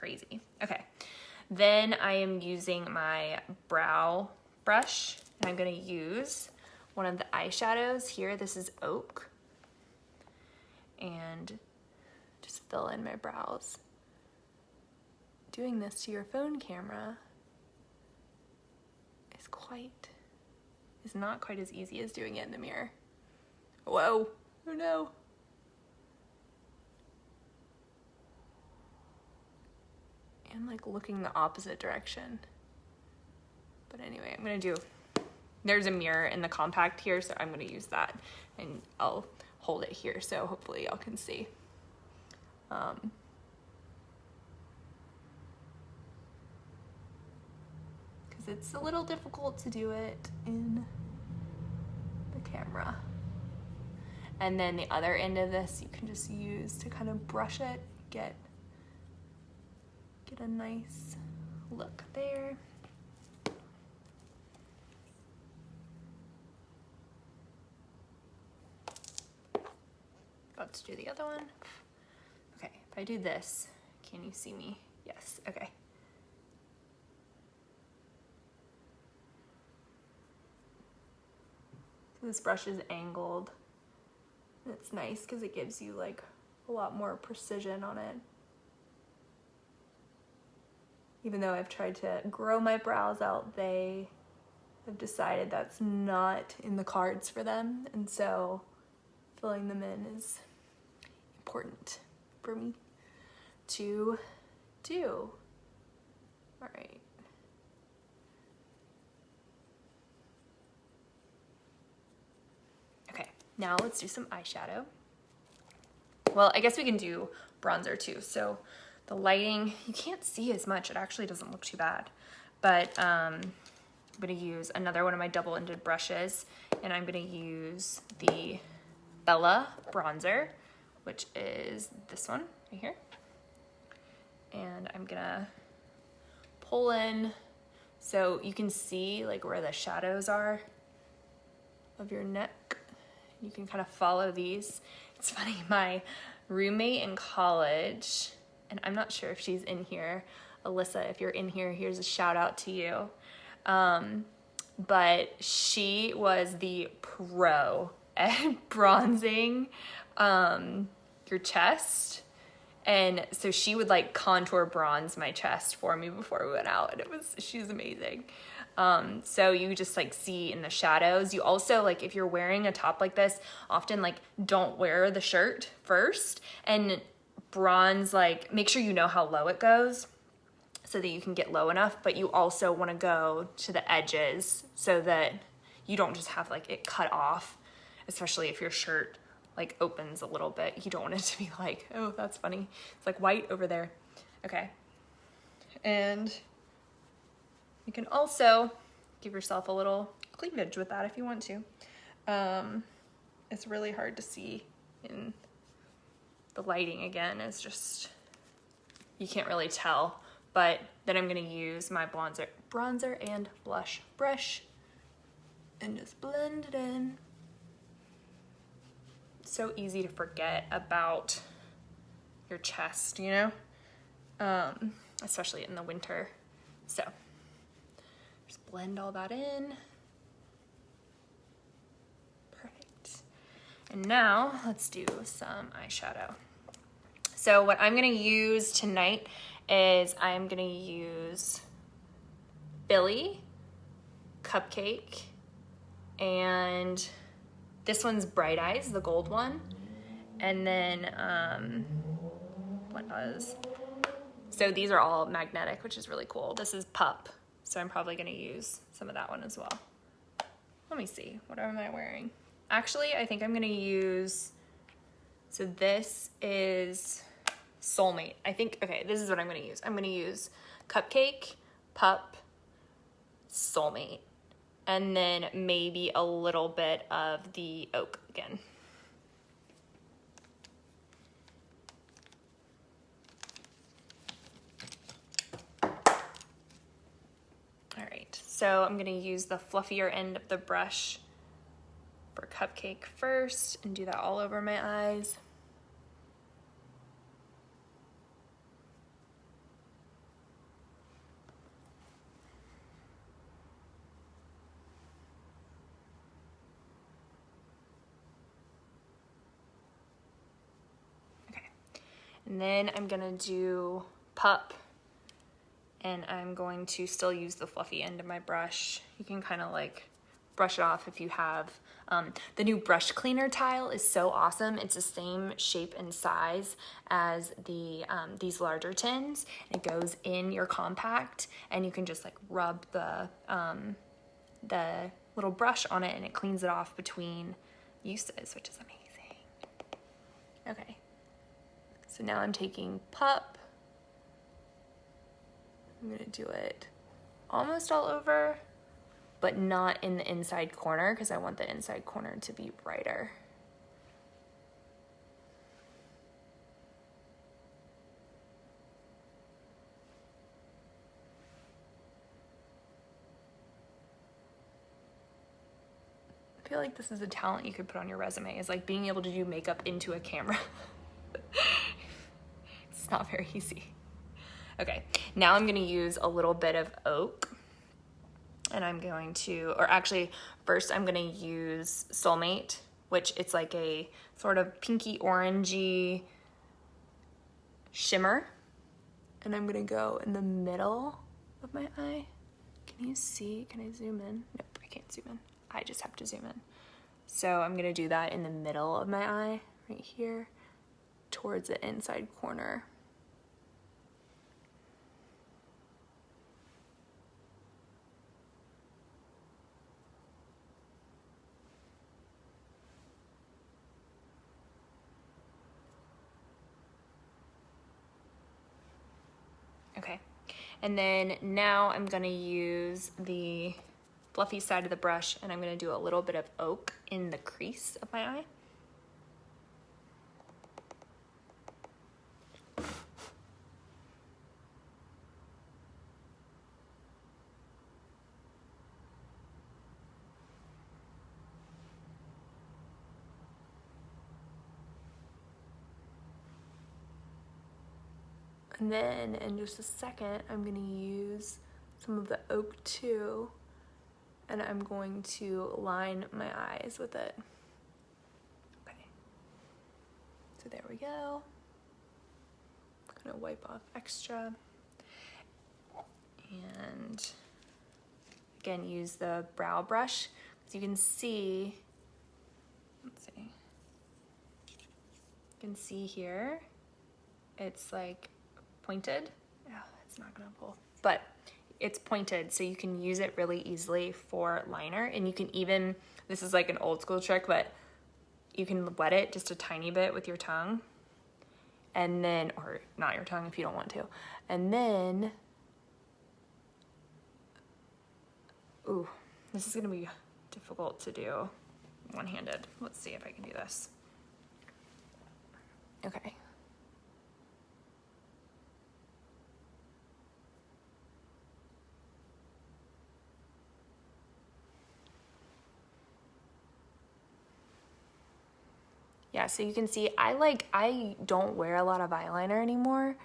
crazy. Okay, then I am using my brow brush, and I'm gonna use one of the eyeshadows here. This is Oak, and just fill in my brows. Doing this to your phone camera is not quite as easy as doing it in the mirror. Whoa, oh no. And like looking the opposite direction. But anyway, I'm gonna do, there's a mirror in the compact here, so I'm gonna use that, and I'll hold it here so hopefully y'all can see. Because it's a little difficult to do it in the camera. And then the other end of this you can just use to kind of brush it, get a nice look there. Let's do the other one. Okay, if I do this, can you see me? Yes, okay. So this brush is angled. It's nice because it gives you like a lot more precision on it. Even though I've tried to grow my brows out, they have decided that's not in the cards for them, and so filling them in is important for me to do. All right. Okay, now let's do some eyeshadow. Well, I guess we can do bronzer too. So the lighting, you can't see as much. It actually doesn't look too bad. But I'm gonna use another one of my double-ended brushes, and I'm gonna use the Bella bronzer, which is this one right here. And I'm gonna pull in so you can see like where the shadows are of your neck. You can kind of follow these. It's funny, my roommate in college, and I'm not sure if she's in here, Alyssa, if you're in here, here's a shout out to you. But she was the pro at bronzing your chest. And so she would like contour bronze my chest for me before we went out, and she's amazing. So you just like see in the shadows. You also, like, if you're wearing a top like this, often like don't wear the shirt first and bronze, like make sure you know how low it goes so that you can get low enough, but you also want to go to the edges so that you don't just have like it cut off, especially if your shirt like opens a little bit. You don't want it to be like, oh, that's funny. It's like white over there. Okay. And you can also give yourself a little cleavage with that if you want to. It's really hard to see in the lighting again. It's just, you can't really tell. But then I'm gonna use my bronzer and blush brush and just blend it in. So easy to forget about your chest, you know? Especially in the winter. So just blend all that in. Perfect. And now let's do some eyeshadow. So what I'm gonna use tonight is I'm gonna use Billy, Cupcake, and this one's Bright Eyes, the gold one. And then, what was? So these are all magnetic, which is really cool. This is Pup, so I'm probably gonna use some of that one as well. Let me see, what am I wearing? Actually, I think I'm gonna use, so this is Soulmate. I think, okay, this is what I'm gonna use. I'm gonna use Cupcake, Pup, Soulmate, and then maybe a little bit of the Oak again. All right, so I'm gonna use the fluffier end of the brush for Cupcake first and do that all over my eyes. And then I'm gonna do Pup, and I'm going to still use the fluffy end of my brush. You can kind of like brush it off if you have. The new brush cleaner tile is so awesome. It's the same shape and size as the these larger tins. It goes in your compact, and you can just like rub the little brush on it, and it cleans it off between uses, which is amazing. Okay, so now I'm taking Pup. I'm gonna do it almost all over, but not in the inside corner because I want the inside corner to be brighter. I feel like this is a talent you could put on your resume, is like being able to do makeup into a camera. It's not very easy. Okay, now I'm gonna use a little bit of Oak. And I'm going to, or actually, first I'm gonna use Soulmate, which it's like a sort of pinky orangey shimmer. And I'm gonna go in the middle of my eye. Can you see? Can I zoom in? Nope, I can't zoom in. I just have to zoom in. So I'm gonna do that in the middle of my eye, right here, towards the inside corner. Okay, and then now I'm gonna use the fluffy side of the brush, and I'm gonna do a little bit of Oak in the crease of my eye. And then in just a second, I'm gonna use some of the Oak too, and I'm going to line my eyes with it. Okay, so there we go. I'm gonna wipe off extra. And again, use the brow brush, because you can see, let's see, you can see here, it's like pointed. Oh, it's not gonna pull, but it's pointed, so you can use it really easily for liner. And you can even, this is like an old school trick, but you can wet it just a tiny bit with your tongue, and then, or not your tongue if you don't want to, and then, ooh, this is gonna be difficult to do one-handed. Let's see if I can do this. Okay. Yeah, so you can see I don't wear a lot of eyeliner anymore,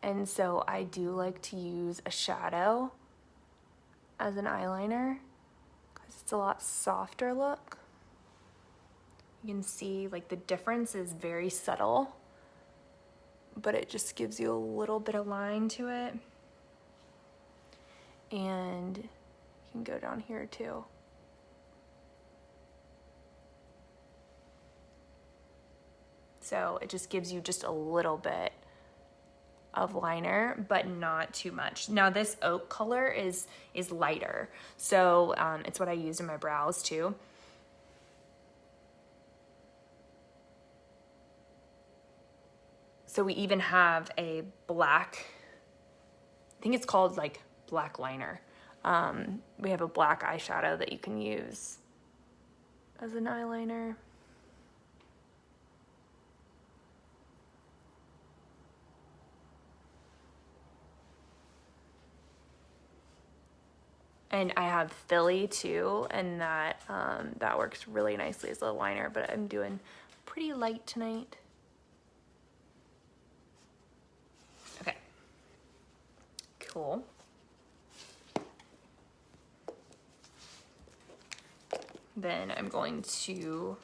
and so I do like to use a shadow as an eyeliner because it's a lot softer look. You can see like the difference is very subtle, but it just gives you a little bit of line to it. And you can go down here too. So it just gives you just a little bit of liner, but not too much. Now this Oak color is lighter, so it's what I use in my brows too. So we even have a black, I think it's called like black liner. We have a black eyeshadow that you can use as an eyeliner. And I have Philly too, and that that works really nicely as a liner, but I'm doing pretty light tonight. Okay, cool. Then I'm going to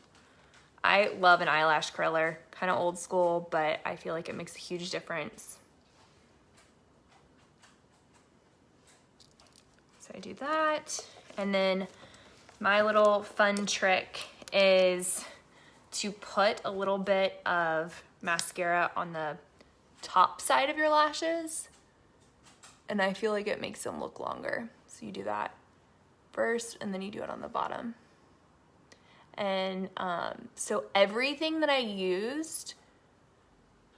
I love an eyelash curler, kind of old school, but I feel like it makes a huge difference. So I do that, and then my little fun trick is to put a little bit of mascara on the top side of your lashes, and I feel like it makes them look longer. So you do that first, and then you do it on the bottom. And so everything that I used,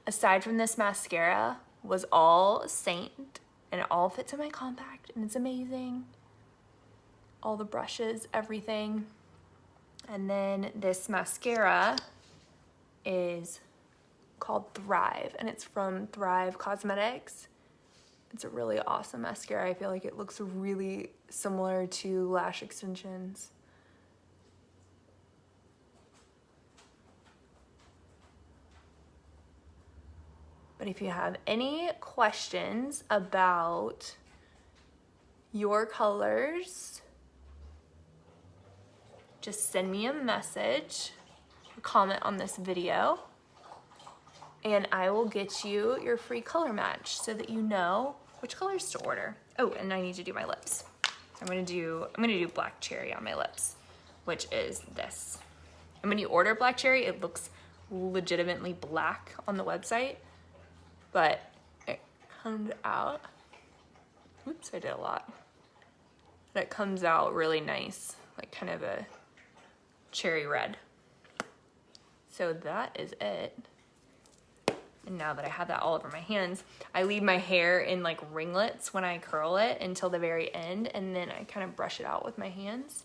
aside from this mascara, was all Seint, and it all fits in my compact, and it's amazing. All the brushes, everything. And then this mascara is called Thrive, and it's from Thrive Cosmetics. It's a really awesome mascara. I feel like it looks really similar to lash extensions. But if you have any questions about your colors, just send me a message or comment on this video, and I will get you your free color match so that you know which colors to order. Oh, and I need to do my lips. I'm gonna do black cherry on my lips, which is this. And when you order black cherry, it looks legitimately black on the website, but it comes out, oops, I did a lot. But it comes out really nice, like kind of a cherry red. So that is it. And now that I have that all over my hands, I leave my hair in like ringlets when I curl it until the very end, and then I kind of brush it out with my hands.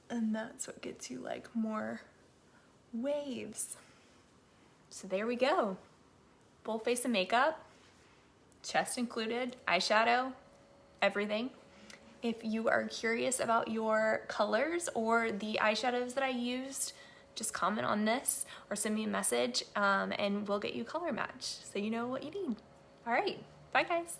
And that's what gets you like more waves. So there we go. Full face of makeup, chest included, eyeshadow, everything. If you are curious about your colors or the eyeshadows that I used, just comment on this or send me a message, and we'll get you a color match so you know what you need. All right, bye guys.